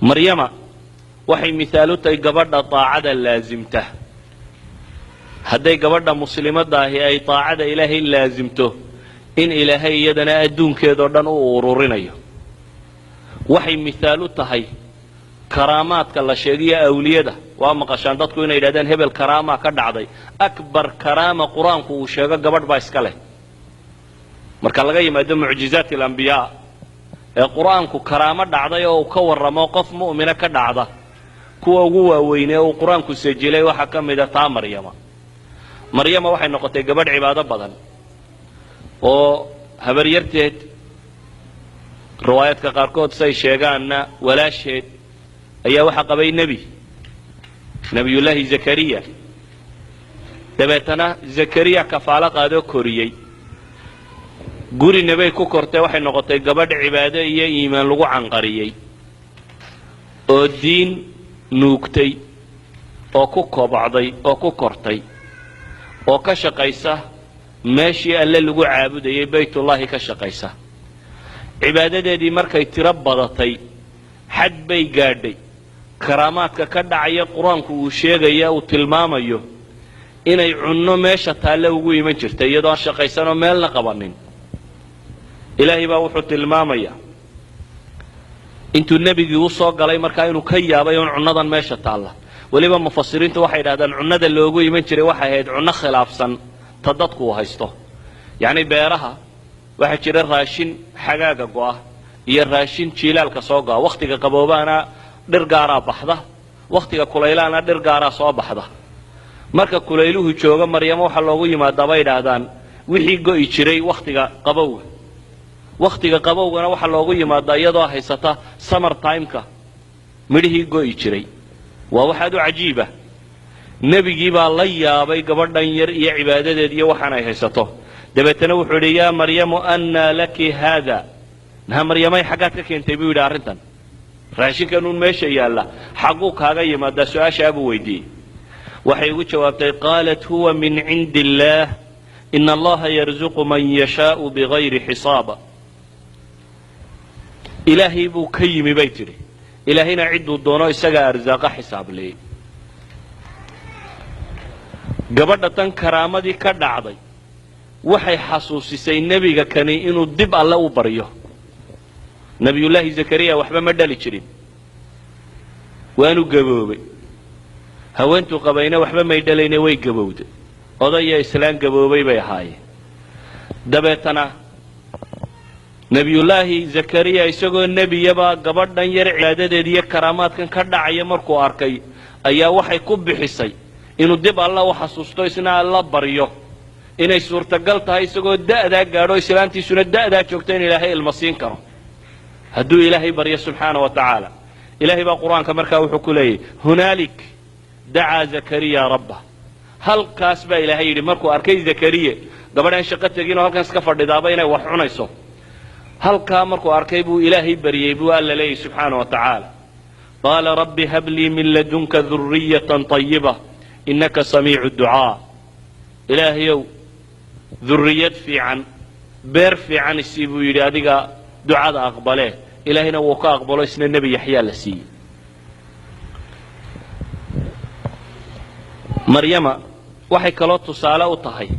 maryama waxay misaal u tahay gabadha taacada laazimta hadday gabadha muslimadda ahi ay taacada ilaahay laazimto in ilaahay iyadana adduunkeedoo dhan u ururinayo waxay misaal u tahay karaamaadka la sheegiyo awliyada waa maqashaan dadku inay yidhahdaan hebel karaama ka dhacday akbar karaama qur-aanku uu sheego gabadh baa iska leh marka laga yimaado mucjizaat alambiyaa ee qur-aanku karaamo dhacday oo uu ka warramo qof mu'mina ka dhacda kuwa ugu waaweyn ee uu qur-aanku sajilay waxaa ka mid a taa maryama waxay noqotay gabadh cibaado badan oo habaryarteed riwaayadka qaarkood say sheegaanna walaasheed ayaa waxaa qabay nebiyullaahi zakariya dabeetana zakariya kafaalo qaadoo koriyey guri nebay ku kortay waxay noqotay gabadh cibaado iyo iimaan lagu canqariyey oo diin nuugtay oo ku kobocday oo ku kortay oo ka shaqaysa meeshii alle lagu caabudayay baytullaahi ka shaqaysa cibaadadeedii markay tiro badatay xad bay gaadhay karaamaadka ka dhacaya qur-aanku uu sheegaya uu tilmaamayo inay cunno meesha taalle ugu iman jirtay iyadoo aan shaqaysanoo meelna qabanin ilaahay baa wuxuu tilmaamayaa intuu nebigii u soo galay markaa inuu ka yaabay oon cunnadan meesha taalla weliba mufasiriintu waxay yidhahdaan cunnada loogu iman jiray waxay ahayd cunno khilaafsan ta dadku uu haysto yacni beeraha waxaa jira raashin xagaaga go'a iyo raashin jiilaalka soo go'a wakhtiga qaboobaana dhir gaaraa baxda wakhtiga kulaylaana dhir gaaraa soo baxda marka kulayluhu jooga maryamo waxaa loogu yimaadaa bay yidhaahdaan wixii go'i jiray wakhtiga qabowga wakhtiga qabowgana waxaa loogu yimaadaa iyadoo haysata summer timeka midhihii go'i jiray waa waxaad u cajiiba nebigii baa la yaabay gabadhan yar iyo cibaadadeed iyo waxaan ay haysato dabeetana wuxuu yidhi yaa maryamu annaa laki haada naha maryamay xaggaad ka keentay buu yidhi arrintan raashinkanuun meesha yaalla xagguu kaaga yimaadaa su-aashaa buu weydiiyey waxay ugu jawaabtay qaalat huwa min cindi illaah ina allaha yarzuqu man yashaau bigayri xisaaba ilaahay buu ka yimi bay tidhi ilaahayna cidduu doono isagaa arsaaqa xisaableeyey gabadha tan karaamadii ka dhacday waxay xasuusisay nebiga kani inuu dib alle u baryo nebiyullaahi zakariya waxba ma dhali jirin waanu gaboobay haweentuu qabayna waxba may dhalayne way gabowday odaya islaan gaboobay bay ahaayeen dabeetana nebiyullaahi zakariya isagoo nebiyaba gabadhan yar cibaadadeed iyo karaamaadkan ka dhacaya markuu arkay ayaa waxay ku bixisay inuu dib alla u xasuusto isna alla baryo inay suurtagal tahay isagoo da'daa gaadho islaantiisuna da'daa joogto in ilaahay ilma siin karo hadduu ilaahay baryo subxaana wa tacaala ilaahay baa qur-aanka markaa wuxuu ku leeyahy hunaalik dacaa zakariya rabbah halkaas baa ilaahay yidhi markuu arkay zakariye gabadhaan shaqo teginoo halkan iska fadhidaaba inay wax cunayso halkaa markuu arkay buu ilaahay baryey buu alla leeyahy subxaana wa tacaala qaala rabbi hab lii min ladunka duriyatan طayiba inaka samiicu ducaa ilaahayow durriyad fiican beer fiican isii buu yidhi adiga ducada aqbalee ilaahayna wuu ka aqbalo isna nebi yaxyaa la siiyey maryama waxay kaloo tusaale u tahay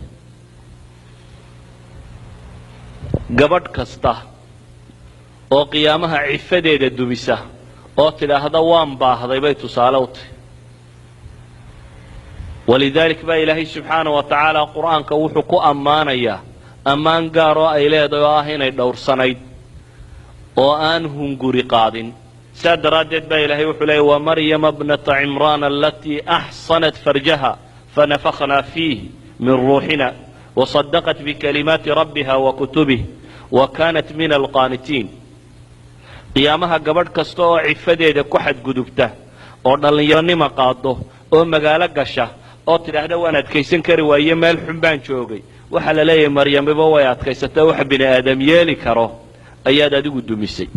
gabadh kasta oo qiyaamaha cifadeeda dumisa oo tidhaahda waan baahday bay tusaale u tahay walidaalik baa ilaahay subxaana wa tacaala qur-aanka wuxuu ku ammaanayaa ammaan gaar oo ay leedahay oo ah inay dhowrsanayd oo aan hunguri qaadin saa daraaddeed baa ilaahay wuxuu leeyay wamaryama bnata cimraan alatii axsanat farjaha fanafakhnaa fiihi min ruuxina wasadaqat bikalimaati rabbiha wa kutubih wa kaanat min alqaanitiin qiyaamaha gabadh kasta oo cifadeeda ku xadgudubta oo dhallinyaronimo qaado oo magaalo gasha oo tidhaahda waan adkaysan kari waaye meel xun baan joogay waxaa la leeyahay maryamiba way adkaysatay wax bini aadam yeeli karo ayaad adigu dumisay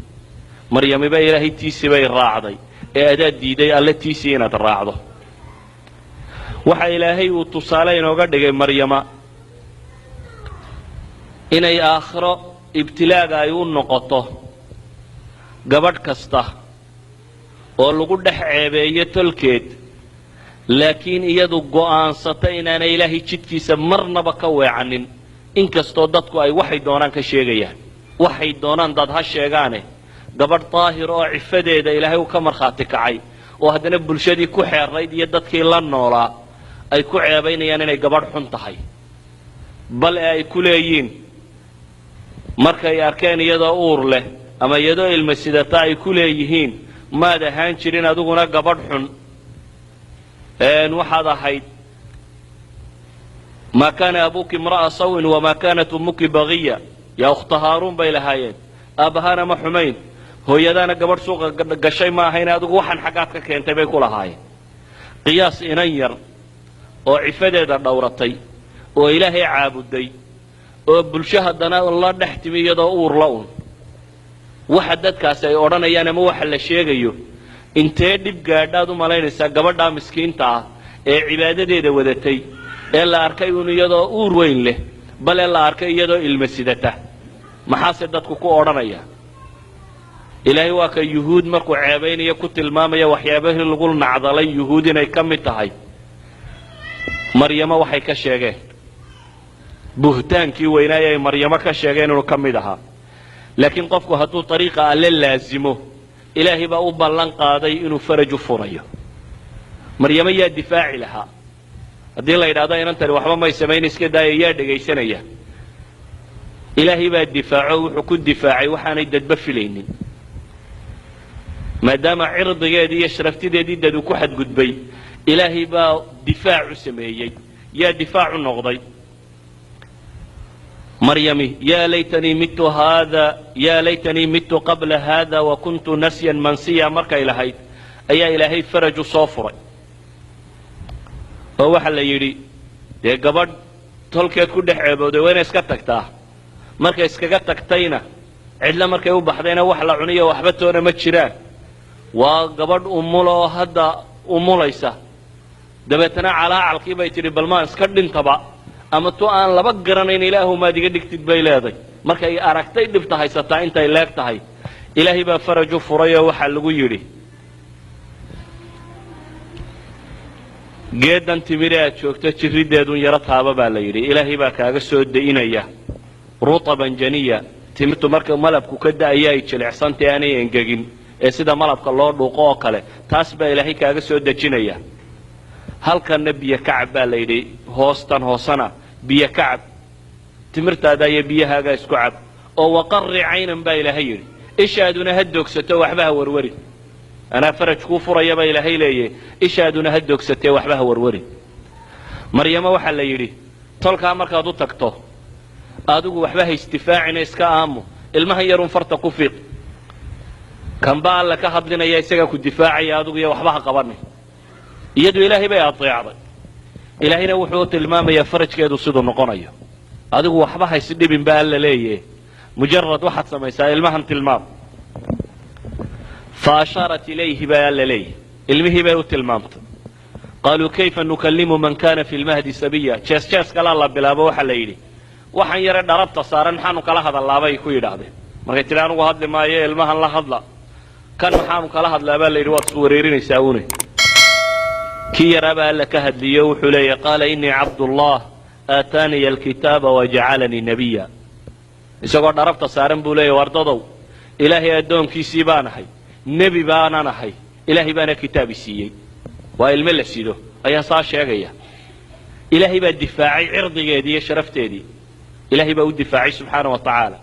maryamiba ilaahay tiisii bay raacday ee adaad diiday alle tiisii inaad raacdo waxa ilaahay uu tusaale inooga dhigay maryama inay aakhiro ibtilaaga ay u noqoto gabadh kasta oo lagu dhex ceebeeyo tolkeed laakiin iyadu go'aansata inaanay ilaahay jidkiisa marnaba ka weecanin inkastoo dadku ay waxay doonaan ka sheegayaan waxay doonaan dad ha sheegaane gabadh daahir oo cifadeeda ilaahay uu ka markhaati kacay oo haddana bulshadii ku xeerayd iyo dadkii la noolaa ay ku ceebaynayaan inay gabadh xun tahay bal ee ay ku leeyiin markay arkeen iyadoo uur leh ama iyadoo ilma sidata ay ku leeyihiin maad ahaan jirin adiguna gabadh xun waxaad ahayd maa kaana abuuki imra'a sawin wamaa kaanat ummuki bagiya yaa ukhta haaruun bay lahaayeen aabbahaana ma xumayn hooyadaana gabadh suuqa gashay ma ahayn adigu waxaan xaggaad ka keentay bay ku lahaayeen qiyaas inan yar oo cifadeeda dhowratay oo ilaahay caabuday oo bulsho haddana la dhex timi iyadoo uurla un waxa dadkaasi ay odhanayaan ama waxa la sheegayo intee dhib gaadhaad u malaynaysaa gabadhaa miskiinta ah ee cibaadadeeda wadatay ee la arkay un iyadoo uur weyn leh bal ee la arkay iyadoo ilma sidata maxaase dadku ku odhanaya ilaahay waa ka yuhuud markuu ceebaynayo ku tilmaamaya waxyaabahii lagu nacdalay yuhuud inay ka mid tahay maryamo waxay ka sheegeen buhtaankii weynaaye ay maryamo ka sheegeen inuu ka mid ahaa laakiin qofku hadduu ariiqa alle laazimo ilaahay baa u ballan qaaday inuu faraj u furayo maryamo yaa difaaci lahaa haddii la yidhahdo inantani waxba may samayn iska daaya yaa dhegaysanaya ilaahay baa difaaco wuxuu ku difaacay waxaanay dadba filaynin maadaama cirdigeedii iyo sharaftideedii dad uu ku xadgudbay ilaahay baa difaac u sameeyey yaa difaac u noqday maryami yaa laytanii mitu qabla hada wakuntu nasyan mansiya markay lahayd ayaa ilaahay faraj u soo furay oo waxa la yidhi dee gabadh tolkeed ku dhex ceebooday waa inay iska tagtaa markay iskaga tagtayna cidla markay u baxdayna wax la cuniyo waxba toona ma jiraan waa gabadh umula oo hadda umulaysa dabeetana calaacalkii bay tidhi bal maan iska dhintaba ama tu aan laba garanayn ilaahu maad iga dhigtid bay leeday markay aragtay dhibta haysataa intay leeg tahay ilaahay baa faraj u furay oo waxaa lagu yidhi geedan timire aad joogto jirrideedun yaro taaba baa la yidhi ilaahay baa kaaga soo da'inaya rutaban janiya timirtu marka malabku ka da'aya ay jilicsantae aanay engegin ee sida malabka loo dhuuqo oo kale taas baa ilaahay kaaga soo dejinaya halkanna biyo kacab baa la yidhi hoostan hoosana biyo kacab timirtaada iyo biyahaaga isku cab oo waqarri caynan baa ilaahay yidhi ishaaduna ha doogsato waxba ha warwari anaa faraj kuu furaya baa ilaahay leeyahy ishaaduna ha doogsatee waxba ha warwari maryamo waxaa la yidhi tolkaa markaad u tagto adigu waxba ha isdifaacina iska aamu ilmahan yarun farta ku fiiq kanba alla ka hadlinaya isagaa ku difaacaya adigu iyo waxba ha qabanay iyadu ilaahay bay adeecday ilaahayna wuxuu tilmaamayaa farajkeedu siduu noqonayo adigu waxba ha isdhibin baa alla leeyahe mujarad waxaad samaysaa ilmahan tilmaam faashaarat ilayhi baa alla leeyahy ilmihii bay u tilmaamtay qaaluu kayfa nukallimu man kana fi lmahdi sabiya jees kalaa la bilaabo waxaa la yidhi waxaan yare dharabta saaran maxaanu kala hadallaabay ku yidhaahdeen markay tidhi anugu hadli maayo ilmahan la hadla kan maxaanu kala hadlaa baa la yidhi waad iswareerinaysaa une kii yaraabaa alla ka hadliyo wuxuu leeyahy qaala inii cabdullah aataaniya alkitaaba wajacalanii nabiya isagoo dharabta saaran buu leeyahy wardadow ilaahay addoonkiisii baan ahay nebi baanan ahay ilaahay baana kitaabi siiyey waa ilme la sido ayaa saa sheegaya ilaahay baa difaacay cirdigeedii iyo sharafteedii ilaahay baa u difaacay subxaana wa tacaala